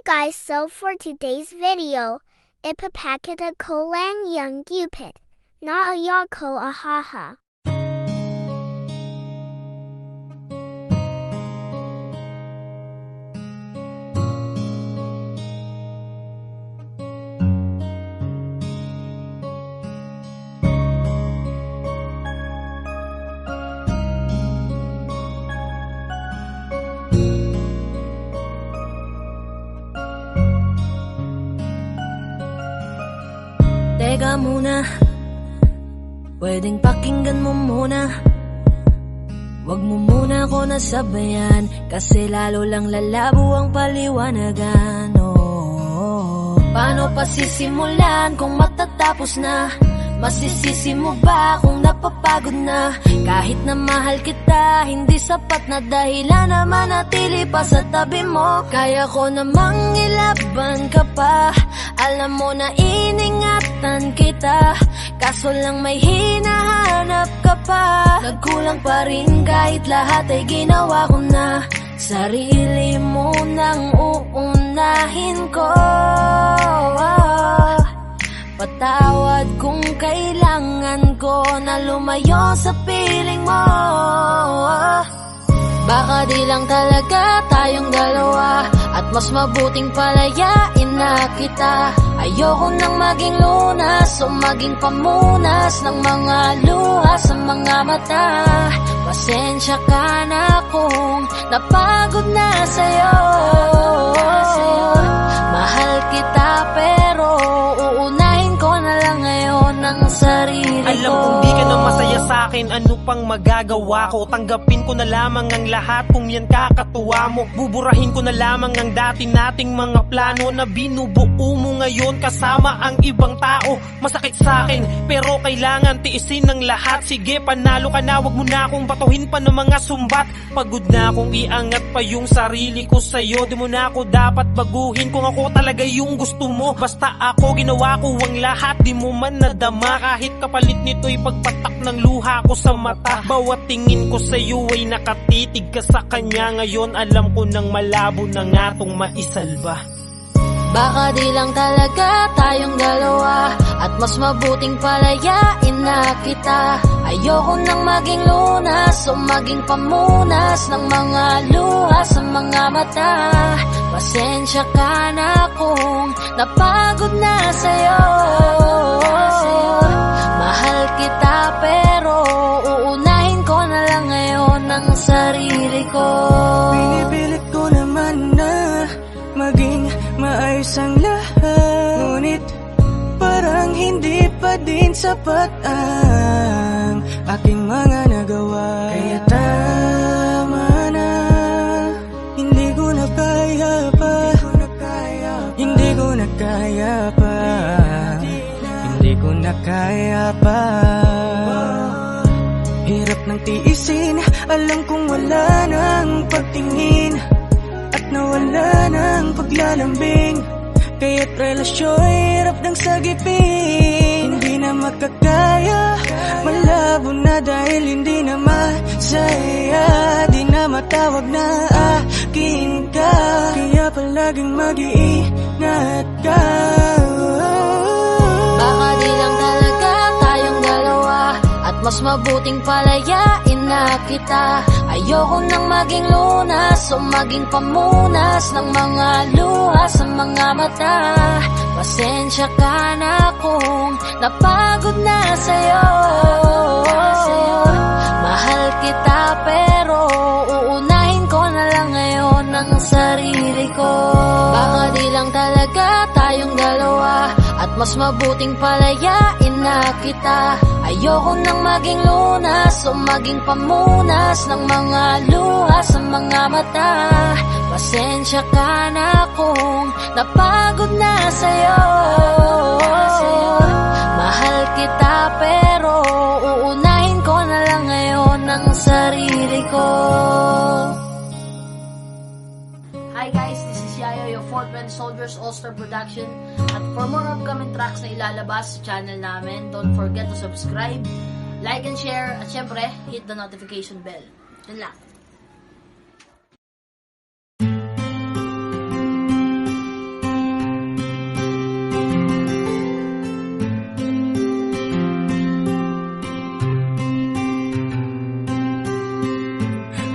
guys, so for today's video, ipapakita ko lang yung gupit na ayoko ahaha. Teka muna, pwedeng pakinggan mo muna. Wag mo muna ako nasabayan, kasi lalo lang lalabo ang paliwanagan. Paano pa sisimulan kung matatapos na? Masisisi mo ba kung napapagod na? Kahit na mahal kita, hindi sapat na dahilan na manatili pa sa tabi mo. Kaya ko namang ilaban ka pa, alam mo na iningatan kita, kaso lang may hinahanap ka pa. Nagkulang pa rin kahit lahat ay ginawa ko na. Sarili mo nang uunahin ko. Patawad kung kailangan ko na lumayo sa piling mo. Baka di lang talaga tayong dalawa, at mas mabuting palayain na kita. Ayoko nang maging lunas o maging pamunas ng mga luha sa mga mata. Pasensya ka na kung napagod na sa'yo. Mahal kita pero uunahin ko na lang ngayon ang sarili ko. Alam kong di ka na masaya sa'kin, ano pang magagawa ko? Tanggapin ko na lamang ang lahat kung yan kakatuwa mo. Buburahin ko na lamang ang dati nating mga plano na binubuo mo ngayon kasama ang ibang tao. Masakit sa'kin pero kailangan tiisin ng lahat. Sige, panalo ka na, wag mo na akong batuhin pa ng mga sumbat. Pagod na akong iangat pa yung sarili ko sa'yo. Di mo na ako dapat baguhin kung ako talaga yung gusto mo. Basta ako, ginawa ko ang lahat, di mo man nadama. Kahit kapalit nito'y pagpatak ng luha ko sa mata. Bawat tingin ko sa'yo ay nakatitig ka sa kanya. Ngayon alam ko nang malabo na nga tong maisalba. Baka di lang talaga tayong dalawa, at mas mabuting palayain na kita. Ayoko nang maging lunas o maging pamunas ng mga luha sa mga mata. Pasensya ka na kung napagod na sa'yo. Mahal kita pero uunahin ko na lang ngayon ang sarili ko. Pinipilit ko naman na maging maayos ang lahat, ngunit parang hindi pa din sapat ang aking mga nagawa. Kaya tama na, hindi ko na kaya pa, hindi ko na kaya pa, hindi ko na kaya pa. Hirap ng tiisin, alam kong wala nang pagtingin, at nawala ng paglalambing. Kaya't relasyo'y hirap ng sagipin. Hindi na makakaya, malabo na dahil hindi na masaya. Di na matawag na akin ka, kaya palaging mag-iingat ka. Baka di lang talaga tayong dalawa, at mas mabuting palayain na kita. Ayoko nang maging lunas o maging pamunas ng mga luha sa mga mata. Pasensya ka na kung napagod na sa'yo. Mahal kita pero uunahin ko na lang ngayon ang sarili ko. Baka di lang talaga tayong dalawa, at mas mabuting palayain na kita. Ayoko nang maging lunas o maging pamunas ng mga luha sa mga mata. Pasensya ka na kung napagod na sa'yo. Mahal kita pero uunahin ko na lang ngayon ang sarili ko. Hi guys, this is Yayo, your Fort Red Soldiers All-Star Production. At for more upcoming tracks na ilalabas sa channel namin, don't forget to subscribe, like and share, at syempre, hit the notification bell. Yun lang.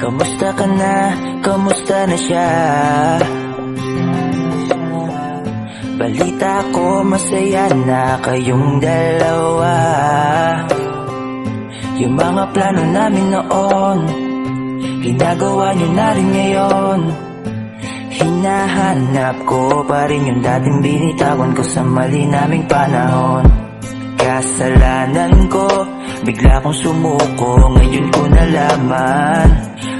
Kamusta ka na? Kamusta na siya? Balita ko masaya na kayong dalawa. Yung mga plano namin noon, ginagawa nyo na rin ngayon. Hinahanap ko pa rin yung dating binitawan ko sa mali naming panahon. Kasalanan ko, bigla kong sumuko, ngayon ko nalaman.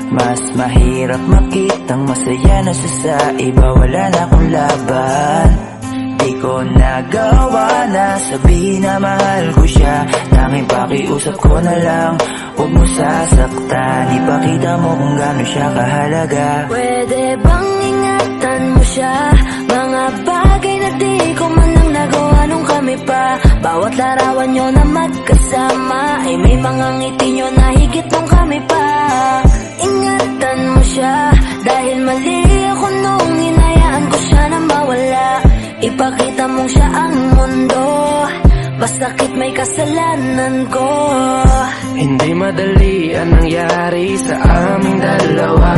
Mas mahirap makitang masaya na siya sa iba, wala na akong laban. Di ko nagawa na sabihin na mahal ko siya. Tanging pakiusap ko na lang, huwag mo sasaktan. Ipakita mo kung gaano siya kahalaga. Pwede bang ingatan mo siya? Mga bagay na di ko man lang nagawa nung kami pa. Bawat larawan nyo na magkasama ay may mga ngiti nyo na higit nung kami pa. Ingatan mo siya, dahil mali ako nung hinayaan ko siya na mawala. Ipakita mong siya ang mundo, bastakit may kasalanan ko. Hindi madali ang nangyari sa aming dalawa.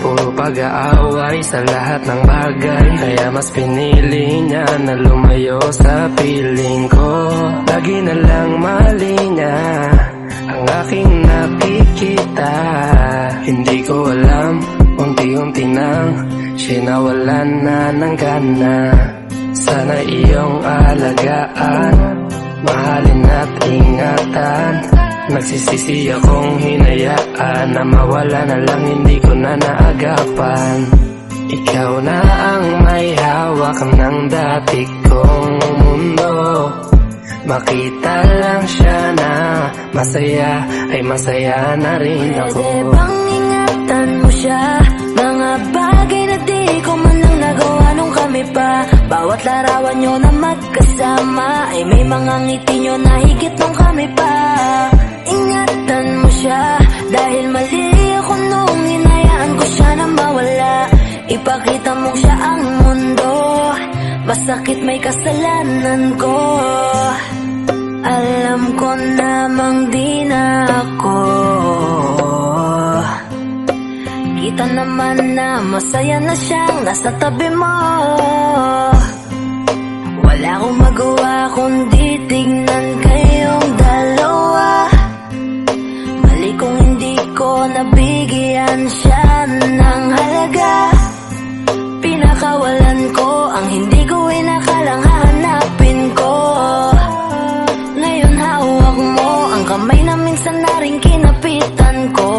Puro pag-aaway sa lahat ng bagay, kaya mas pinili niya na lumayo sa piling ko. Lagi na lang mali niya ang aking nakikita. Hindi ko alam, unti-unti nang sinawalan na ng gana. Sana iyong alagaan, mahalin at ingatan. Nagsisisi akong hinayaan na mawala na lang, hindi ko na naagapan. Ikaw na ang may hawak ng dati kong mundo. Makita lang siya na masaya, ay masaya na rin ako. Pwede bang ingatan mo siya? Mga bagay na di ko man lang nagawa nung kami pa. Bawat larawan nyo na magkasama ay may mga ngiti nyo na higit nung kami pa. Ingatan mo siya, dahil mali ako nung hinayaan ko siya na mawala. Ipakita mong siya ang mundo, bastakit may kasalanan ko. Alam ko namang di na ako. Kita naman na masaya na siyang nasa tabi mo. Wala akong magawa kundi tignan kayong dalawa. Mali kung hindi ko nabigyan siya ng halaga. Pinakawalan ko ang hindi ko inakalang hahanapin ko. Ngayon hawak mo ang kamay na minsan na rin kinapitan ko.